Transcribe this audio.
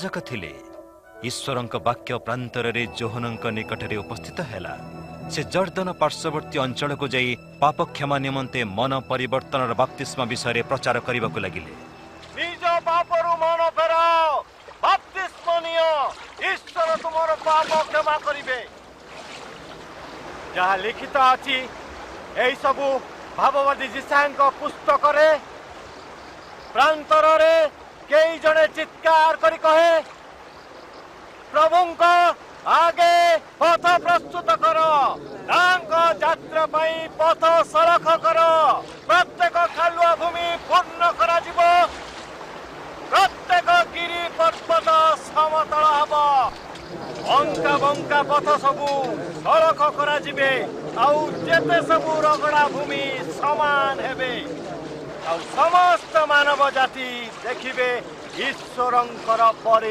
जक थिले ईश्वरଙ୍କ वाक्य प्रांतरे जोहनଙ୍କ निकटरे उपस्थित हैला। से जर्दन पार्श्ववर्ती अंचल को जाई पाप क्षमा निमंते मन परिवर्तन बप्तिस्मा विषय प्रचार करने को लगिले। निज पापरु मन फेराओ, बप्तिस्मा नियो, ईश्वर तुमर पाप क्षमा करिवे। जहाँ लिखित अछि एई सबु भाववादी जीसांक पुस्तक रे प्रांतर रे कई जने चित्कार करी कहे, प्रभुंक आगे पथ प्रस्तुत कर, यात्रा पथ सरख कर, प्रत्येक खालुआ भूमि पूर्ण करा जिवो, प्रत्येक गिरी पर्वत समतल हब, बंका बंका पथ सबू सरख करा जिवे, आउ जेते सबू रगड़ा भूमि समान हेबे, आउ समस्त मानव जाति देखिबे ईश्वरंकर परि